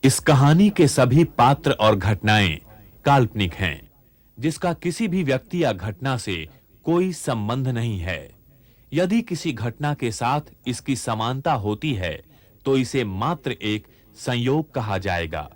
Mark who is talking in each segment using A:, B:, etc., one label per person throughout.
A: इस कहानी के सभी पात्र और घटनाएं काल्पनिक हैं, जिसका किसी भी व्यक्ति या घटना से कोई संबंध नहीं है। यदि किसी घटना के साथ इसकी समानता होती है, तो इसे मात्र एक संयोग कहा जाएगा।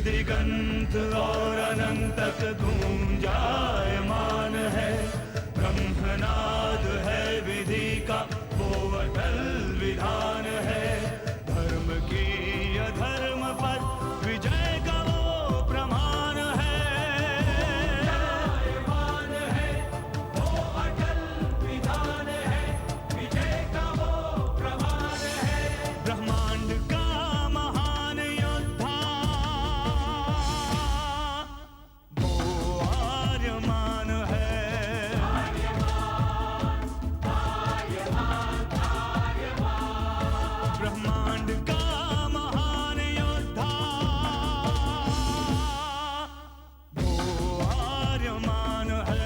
B: दिगंत और अनंत तक गूंजायमान है। ब्रह्मनाद है विधि का वो अटल विधान है। धर्म की अधर्म पर विजय का वो प्रमाण है। जायमान है वो अटल विधान है। विजय का वो प्रमाण है। ब्रह्मांड का महान योद्धा ब्रह्मांड का महान योद्धा वो आर्यमान है।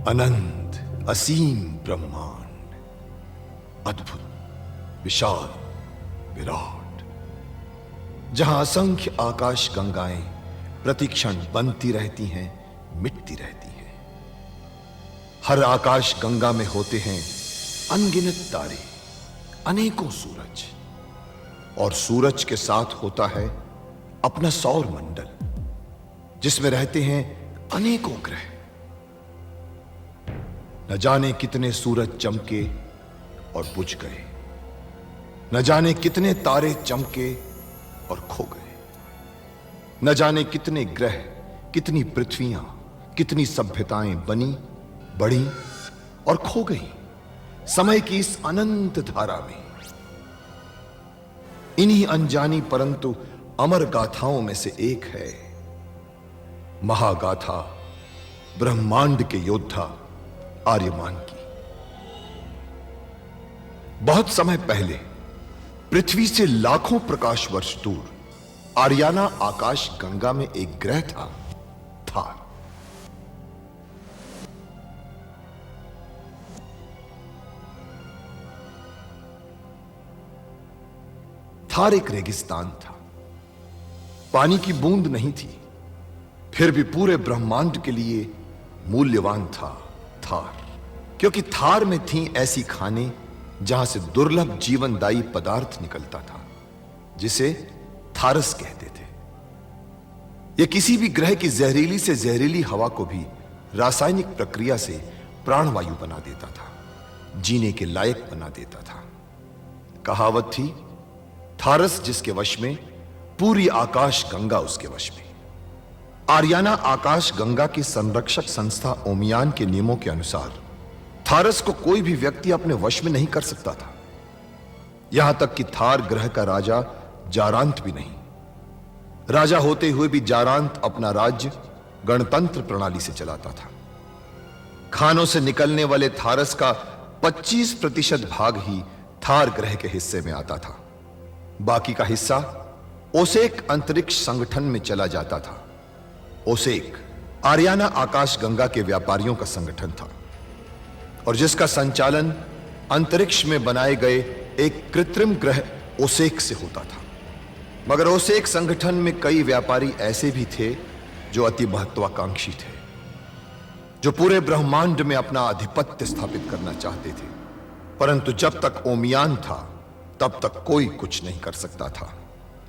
C: अनंत असीम ब्रह्मांड, अद्भुत, विशाल, विराट, जहां असंख्य आकाश गंगाएं प्रतिक्षण बनती रहती हैं, मिटती रहती हैं। हर आकाश गंगा में होते हैं अनगिनत तारे, अनेकों सूरज, और सूरज के साथ होता है अपना सौर मंडल, जिसमें रहते हैं अनेकों ग्रह। न जाने कितने सूरज चमके और बुझ गए, न जाने कितने तारे चमके और खो गए, न जाने कितने ग्रह, कितनी पृथ्वियां, कितनी सभ्यताएं बनी, बढ़ी और खो गई समय की इस अनंत धारा में। इन्हीं अनजानी परंतु अमर गाथाओं में से एक है महागाथा ब्रह्मांड के योद्धा आर्यमान की। बहुत समय पहले पृथ्वी से लाखों प्रकाश वर्ष दूर आर्याना आकाश गंगा में एक ग्रह था, थार। थार एक रेगिस्तान था, पानी की बूंद नहीं थी, फिर भी पूरे ब्रह्मांड के लिए मूल्यवान था थार, क्योंकि थार में थी ऐसी खाने जहां से दुर्लभ जीवनदायी पदार्थ निकलता था, जिसे थारस कहते थे। यह किसी भी ग्रह की जहरीली से जहरीली हवा को भी रासायनिक प्रक्रिया से प्राणवायु बना देता था, जीने के लायक बना देता था। कहावत थी, थारस जिसके वश में, पूरी आकाश गंगा उसके वश में। आर्याना आकाश गंगा की संरक्षक संस्था ओमियान के नियमों के अनुसार थारस को कोई भी व्यक्ति अपने वश में नहीं कर सकता था। यहां तक कि थार ग्रह का राजा जारांत भी नहीं। राजा होते हुए भी जारांत अपना राज्य गणतंत्र प्रणाली से चलाता था। खानों से निकलने वाले थारस का 25% भाग ही थार ग्रह के हिस्से में आता था। बाकी का हिस्सा ओसेक अंतरिक्ष संगठन में चला जाता था। ओसेक आरियाना आकाश गंगा के व्यापारियों का संगठन था और जिसका संचालन अंतरिक्ष में बनाए गए एक कृत्रिम ग्रह ओसेक से होता था। मगर ओसेक संगठन में कई व्यापारी ऐसे भी थे जो अति महत्वाकांक्षी थे, जो पूरे ब्रह्मांड में अपना आधिपत्य स्थापित करना चाहते थे। परंतु जब तक ओमियान था तब तक कोई कुछ नहीं कर सकता था।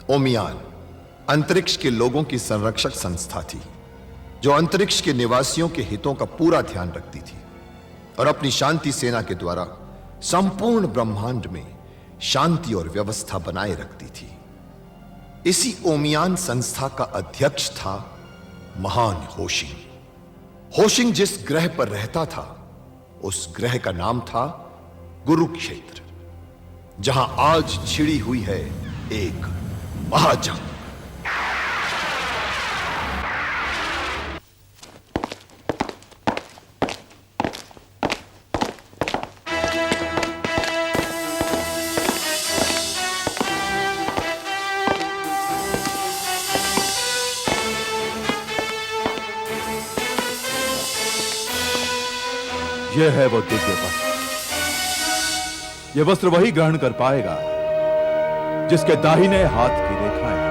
C: ओमियान अंतरिक्ष के लोगों की संरक्षक संस्था थी, जो अंतरिक्ष के निवासियों के हितों का पूरा ध्यान रखती थी और अपनी शांति सेना के द्वारा संपूर्ण ब्रह्मांड में शांति और व्यवस्था बनाए रखती थी। इसी ओमियान संस्था का अध्यक्ष था महान होशिंग। होशिंग जिस ग्रह पर रहता था उस ग्रह का नाम था गुरुक्षेत्र, जहां आज छिड़ी हुई है एक महाजंग।
D: यह है वो दिव्य वस्त्र। यह वस्त्र वही ग्रहण कर पाएगा जिसके दाहिने हाथ की रेखाएं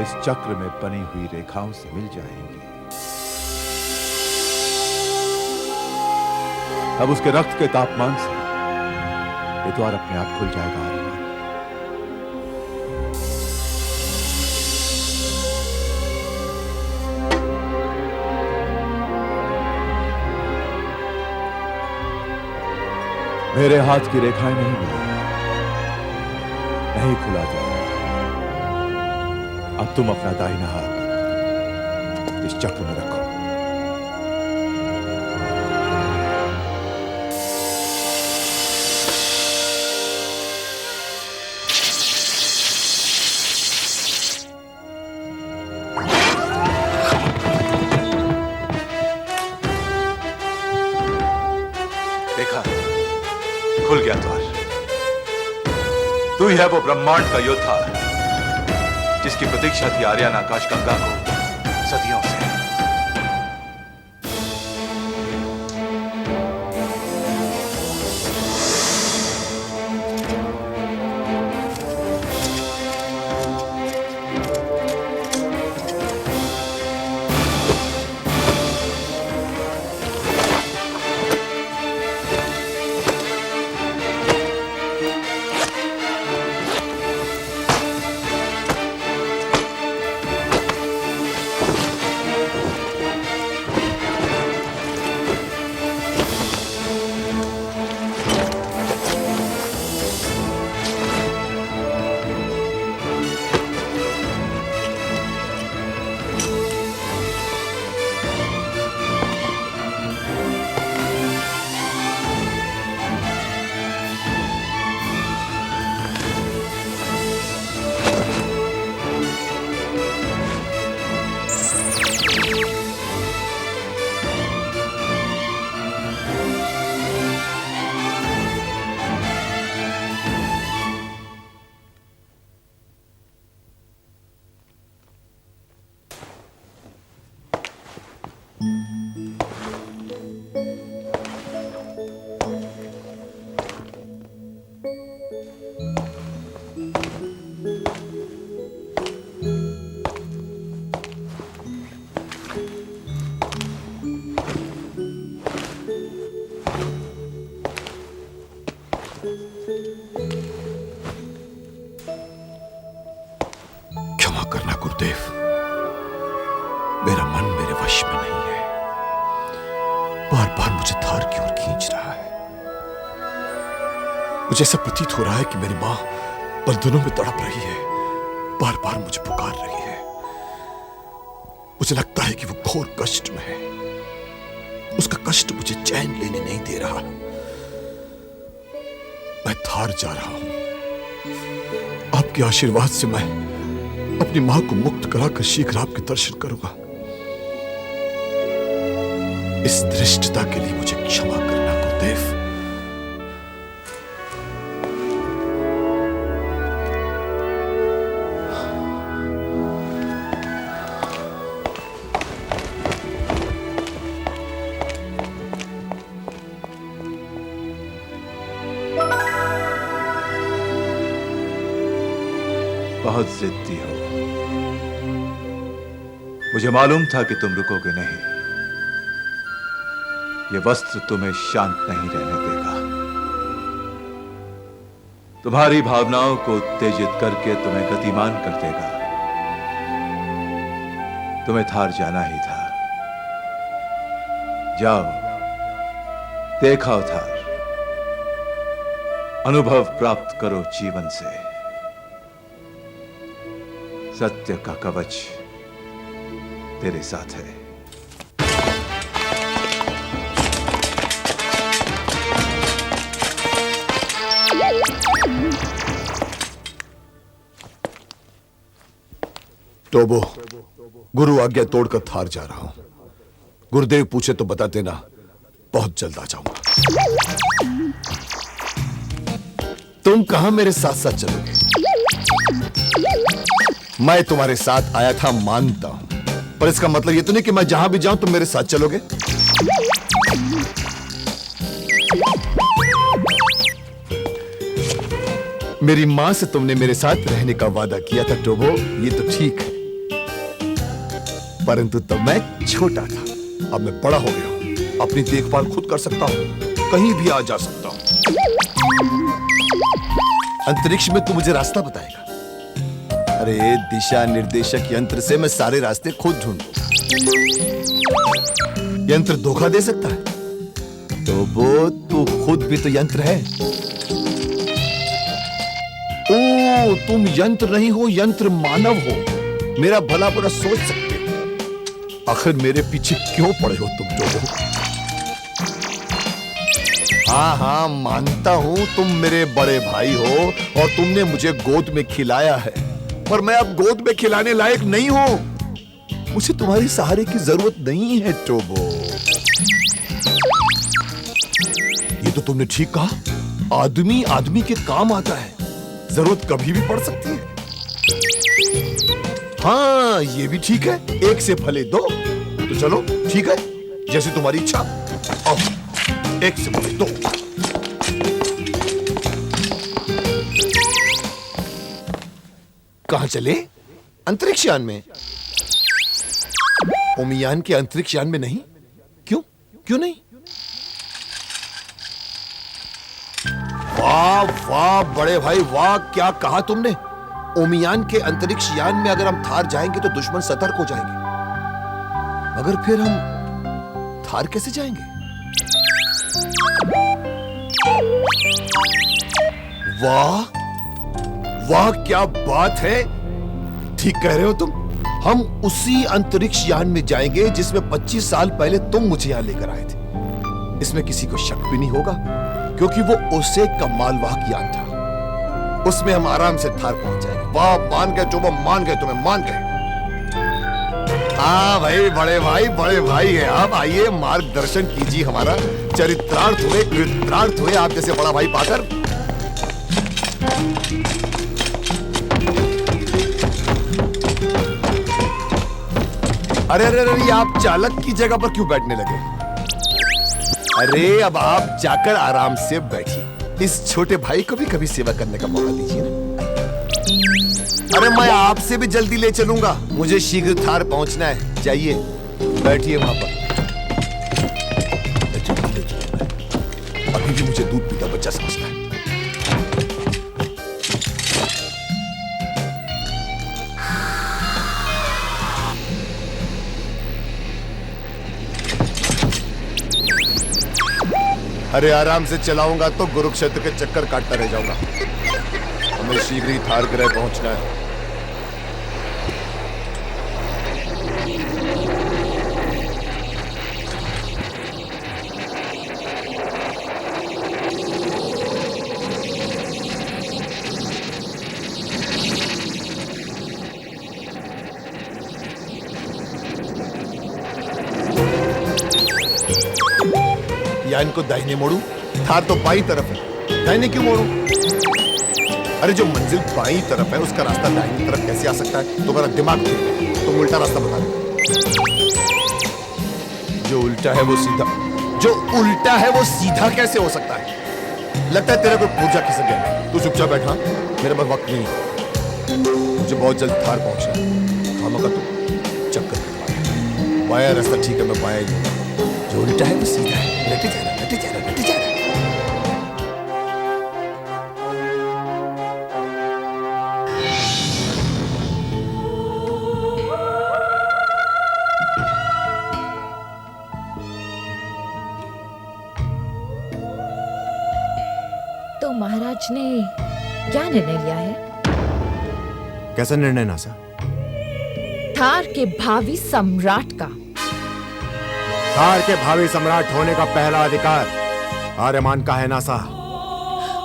D: इस चक्र में बनी हुई रेखाओं से मिल जाएंगी। अब उसके रक्त के तापमान से ये द्वार अपने आप खुल जाएगा। आर्यमान, मेरे हाथ की रेखाएं नहीं मिली, नहीं खुला जाए। अब तुम अपना दाहिना हाथ इस चक्र में रखो।
E: देखा, खुल गया द्वार। तू ही है वो ब्रह्मांड का योद्धा जिसकी प्रतीक्षा थी आर्यान आकाश गंगा को सदियों से।
C: क्षमा करना गुरुदेव, मेरा मन मेरे वश में नहीं है। बार बार मुझे धार की ओर खींच रहा है। मुझे ऐसा प्रतीत हो रहा है कि मेरी मां बंधनों में तड़प रही है, बार बार मुझे पुकार रही है। मुझे लगता है कि वो घोर कष्ट में है। उसका कष्ट मुझे चैन लेने नहीं दे रहा। मैं थार जा रहा हूं। आपके आशीर्वाद से मैं अपनी मां को मुक्त कराकर शीघ्र आपके दर्शन करूंगा। इस धृष्टता के लिए मुझे क्षमा करना गुरुदेव।
D: बहुत जिद्दी हो। मुझे मालूम था कि तुम रुकोगे नहीं। यह वस्त्र तुम्हें शांत नहीं रहने देगा। तुम्हारी भावनाओं को उत्तेजित करके तुम्हें गतिमान कर देगा। तुम्हें थार जाना ही था। जाओ, देखा थार, अनुभव प्राप्त करो जीवन से। सत्य का कवच तेरे साथ है।
C: टोबो, गुरु आज्ञा तोड़कर थार जा रहा हूं। गुरुदेव पूछे तो बता देना, बहुत जल्द आ जाऊंगा। तुम कहां मेरे साथ साथ चलोगे? मैं तुम्हारे साथ आया था मानता हूं, पर इसका मतलब ये तो नहीं कि मैं जहां भी जाऊं तुम मेरे साथ चलोगे। मेरी मां से तुमने मेरे साथ रहने का वादा किया था टोबो, ये तो ठीक है, परंतु तब मैं छोटा था। अब मैं बड़ा हो गया हूं, अपनी देखभाल खुद कर सकता हूं, कहीं भी आ जा सकता हूं। अंतरिक्ष में तू मुझे रास्ता बताएगा। अरे दिशा निर्देशक यंत्र से मैं सारे रास्ते खुद ढूंढूं। यंत्र धोखा दे सकता है? तो वो तू खुद भी तो यंत्र है। ओ, तुम यंत्र नहीं हो, यंत्र मानव हो। मेरा भला बुरा सोच सकते हो। आखिर मेरे पीछे क्यों पड़े हो तुम लोग? हाँ हाँ, मानता हूं तुम मेरे बड़े भाई हो और तुमने मुझे गोद में खिलाया है, पर मैं अब गोद में खिलाने लायक नहीं हूं। मुझे तुम्हारी सहारे की जरूरत नहीं है टोबो। ये तो तुमने ठीक कहा, आदमी आदमी के काम आता है, जरूरत कभी भी पड़ सकती है। हाँ, ये भी ठीक है, एक से भले दो। तो चलो ठीक है, जैसे तुम्हारी इच्छा। आओ, एक से भले दो। कहां चले? अंतरिक्ष यान में। ओमियान के अंतरिक्ष यान में नहीं? क्यों? क्यों नहीं? वाह वाह बड़े भाई वाह, क्या कहा तुमने? ओमियान के अंतरिक्ष यान में अगर हम थार जाएंगे तो दुश्मन सतर्क हो जाएंगे, मगर फिर हम थार कैसे जाएंगे? वाह वाह, क्या बात है, ठीक कह रहे हो तुम। हम उसी अंतरिक्ष यान में जाएंगे जिसमें 25 साल पहले तुम मुझे यहां लेकर आए थे। इसमें किसी को शक भी नहीं होगा, क्योंकि वो उससे का मालवाहक यान था। उसमें हम आराम से थार पहुंच जाएंगे। वाह, मान गए जो, मान गए तुम्हें, मान गए। हाँ भाई, बड़े भाई है आप। आइए, मार्गदर्शन कीजिए हमारा। चरित्रार्थ हुए, कृतार्थ हुए आप जैसे बड़ा भाई पाकर। अरे अरे अरे, आप चालक की जगह पर क्यों बैठने लगे? अरे अब आप जाकर आराम से बैठिए। इस छोटे भाई को भी कभी सेवा करने का मौका दीजिए ना। अरे मैं आपसे भी जल्दी ले चलूंगा, मुझे शीघ्र थार पहुंचना है। जाइए, बैठिए वहां पर। अभी भी मुझे दूध पीता बच्चा समझता है। अरे आराम से चलाऊंगा तो कुरुक्षेत्र के चक्कर काटता रह जाऊंगा। हमें शीघ्र ही थार ग्रह पहुंचना है। वैन को दाहिने मोड़ूं? थार तो बाई तरफ है, दाहिने क्यों मोड़ूं? अरे जो मंजिल बाई तरफ है उसका रास्ता दाहिनी तरफ कैसे आ सकता है? तुम्हारा दिमाग खुल गया, तुम उल्टा रास्ता बता रहे। जो उल्टा है वो सीधा, जो उल्टा है वो सीधा कैसे हो सकता है? लगता है तेरे को पूजा खिसक गया। तू चुपचाप बैठा, मेरे पास वक्त नहीं है, मुझे बहुत जल्द थार पहुंचना है। खामा का तू चक्कर बाया रास्ता ठीक है, मैं बाया ही लूंगा। जो उल्टा है वो सीधा है। लटे जा रहा, लटे जा रहा, लटे जा रहा।
F: तो महाराज ने क्या निर्णय लिया है?
G: कैसा निर्णय नासा?
F: थार के भावी सम्राट का।
G: थार के भावी सम्राट होने का पहला अधिकार आर्यमान का है नासा।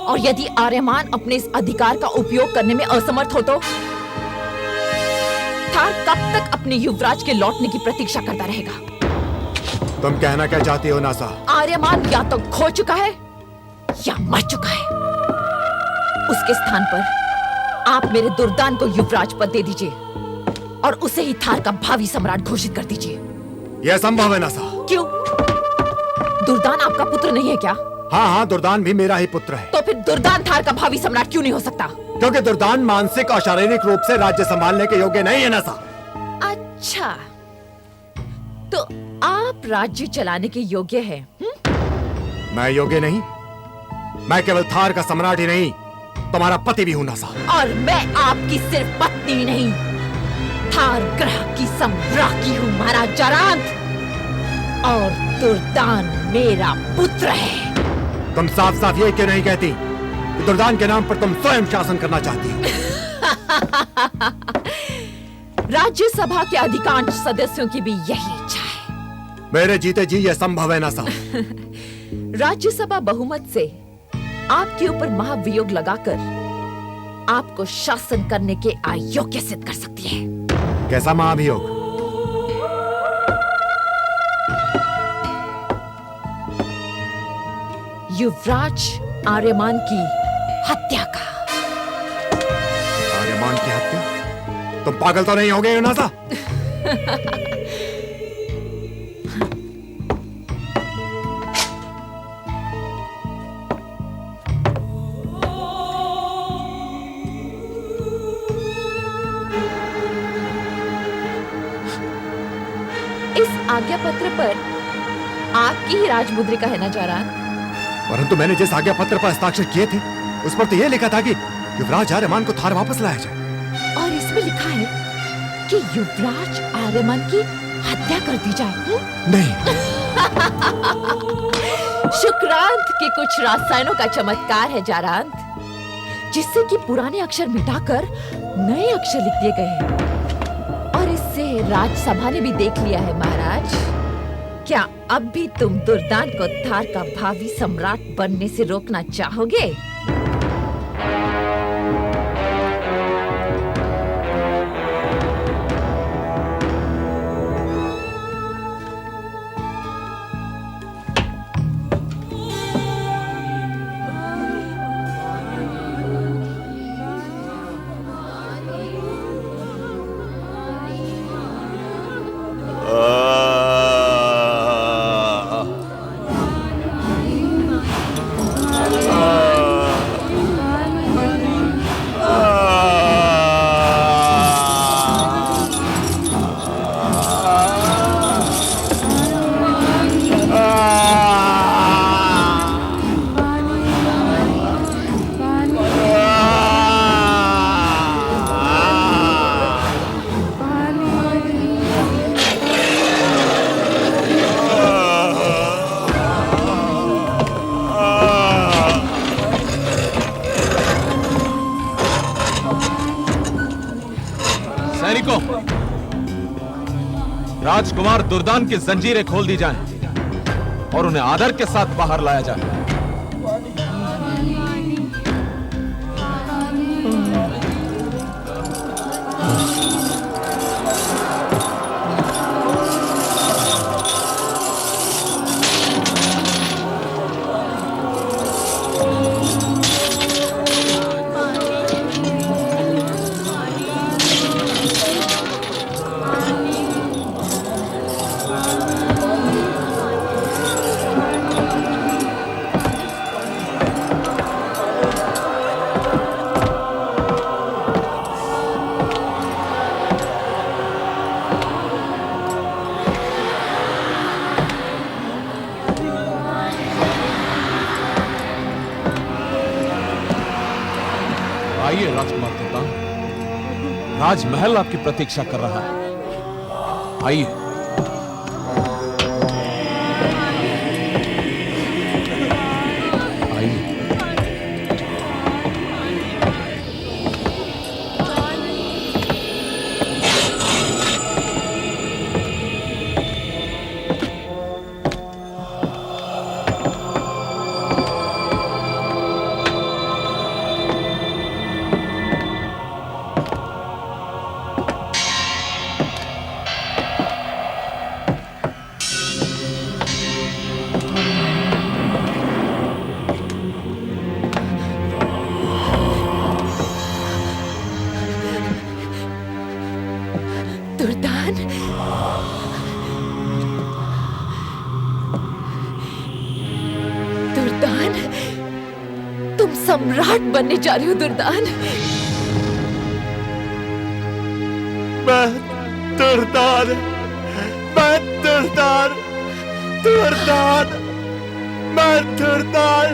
F: और यदि आर्यमान अपने इस अधिकार का उपयोग करने में असमर्थ हो तो थार कब तक अपने युवराज के लौटने की प्रतीक्षा करता रहेगा?
G: तुम कहना क्या चाहती हो नासा?
F: आर्यमान या तो खो चुका है या मर चुका है। उसके स्थान पर आप मेरे दुर्दान को युवराज पद दे दीजिए और उसे ही थार का भावी सम्राट घोषित कर दीजिए।
G: यह संभव है नासा।
F: क्यों? दुर्दान आपका पुत्र नहीं है क्या?
G: हाँ हाँ, दुर्दान भी मेरा ही पुत्र है।
F: तो फिर दुर्दान थार का भावी सम्राट क्यों नहीं हो सकता?
G: क्योंकि दुर्दान मानसिक और शारीरिक रूप से राज्य संभालने के योग्य नहीं है नासा।
F: अच्छा, तो आप राज्य चलाने के योग्य हैं?
G: मैं योग्य नहीं, मैं केवल थार का सम्राट ही नहीं, तुम्हारा पति भी हूं नासा।
F: और मैं आपकी सिर्फ पत्नी नहीं, थार ग्रह की सम्राज्ञी हूं महाराज जारांत। और दुर्दान मेरा पुत्र है।
G: तुम साफ साफ ये क्यों नहीं कहती कि दुर्दान के नाम पर तुम स्वयं शासन करना चाहती हो?
F: राज्यसभा के अधिकांश सदस्यों की भी यही इच्छा है।
G: मेरे जीते जी यह संभव है नासा।
F: राज्यसभा बहुमत से आपके ऊपर महाभियोग लगाकर आपको शासन करने के अयोग्य सिद्ध कर सकती है।
G: कैसा महाभियोग?
F: युवराज आर्यमान की हत्या का।
G: आर्यमान की हत्या? तुम पागल तो नहीं हो गए नासा?
F: इस आज्ञा पत्र पर आपकी ही राजमुद्रिका है ना जारान?
G: परंतु मैंने जिस आज्ञा पत्र पर हस्ताक्षर किए थे उस पर तो यह लिखा था कि युवराज आर्यमान को थार वापस लाया जाए।
F: और इसमें लिखा है कि युवराज आर्यमान की हत्या कर दी जाए।
G: नहीं।
F: शुक्रांत के कुछ रसायनों का चमत्कार है जारांत, जिससे कि पुराने अक्षर मिटाकर नए अक्षर लिख दिए गए हैं। और इससे राजसभा ने भी देख लिया है महाराज। क्या अब भी तुम दुर्दान को थार का भावी सम्राट बनने से रोकना चाहोगे?
E: सैनिकों, राजकुमार दुर्दान की जंजीरें खोल दी जाएं और उन्हें आदर के साथ बाहर लाया जाए।
H: आइए राजकुमार दुर्दान, राजमहल आपकी प्रतीक्षा कर रहा है। आइए। आइए।
F: दुर्दान, दुर्दान, तुम सम्राट बनने जा रहे हो दुर्दान।
B: मैं दुर्दान, मैं दुर्दान, दुर्दान, मैं दुर्दान।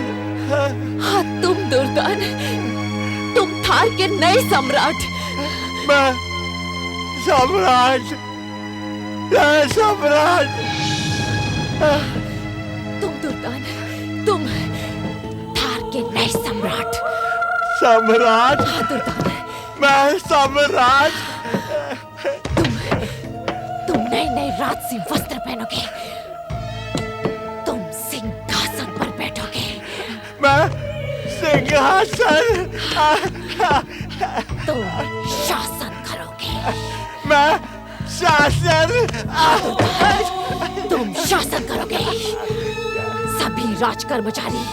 F: हाँ, तुम दुर्दान, तुम थार के नए सम्राट।
B: मैं सम्राट, मैं सम्राट।
F: तुम दुर्दान, तुम थार के नए सम्राट।
B: सम्राट,
F: हाँ दुर्दान,
B: मैं सम्राट।
F: तुम नए नए राजसी वस्त्र पहनोगे, तुम सिंहासन पर बैठोगे,
B: मैं सिंहासन,
F: तुम शासन करोगे।
B: मैं शासन,
F: तुम शासन करोगे। सभी राज कर्मचारी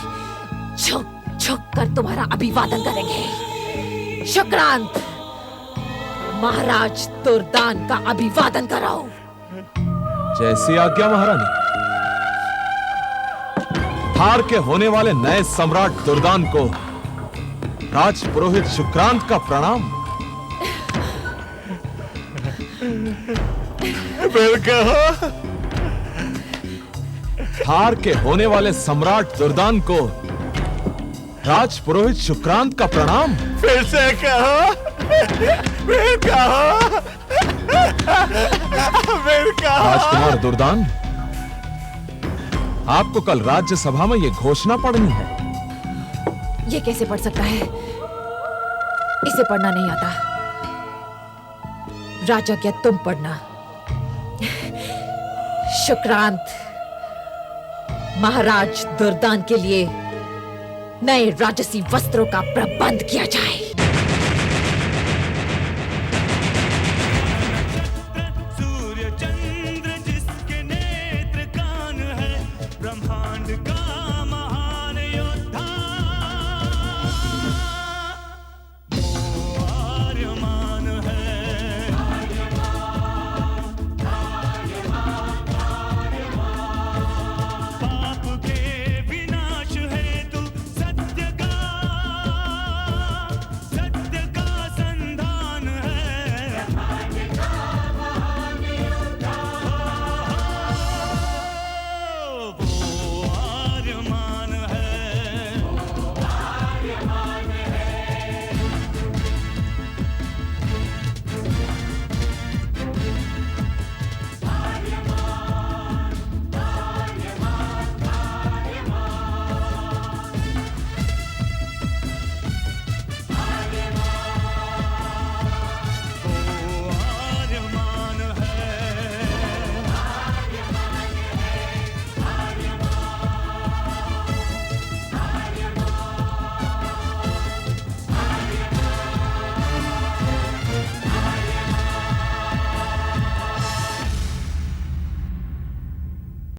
F: झुक झुक कर तुम्हारा अभिवादन करेंगे। शुक्रांत, महाराज दुर्दान का अभिवादन कराओ।
H: जैसी आज्ञा महारानी। थार के होने वाले नए सम्राट दुर्दान को राजपुरोहित शुक्रांत का प्रणाम।
B: फिर कहो।
H: थार के होने वाले सम्राट दुर्दान को राजपुरोहित शुक्रांत का प्रणाम।
B: फिर से कहो, फिर कहो, फिर कहो।
H: राजकुमार दुर्दान, आपको कल राज्यसभा में यह घोषणा पढ़नी है।
F: ये कैसे पढ़ सकता है? इसे पढ़ना नहीं आता। राजज्ञा तुम पढ़ना। शुक्रांत, महाराज दुर्दान के लिए नए राजसी वस्त्रों का प्रबंध किया जाए।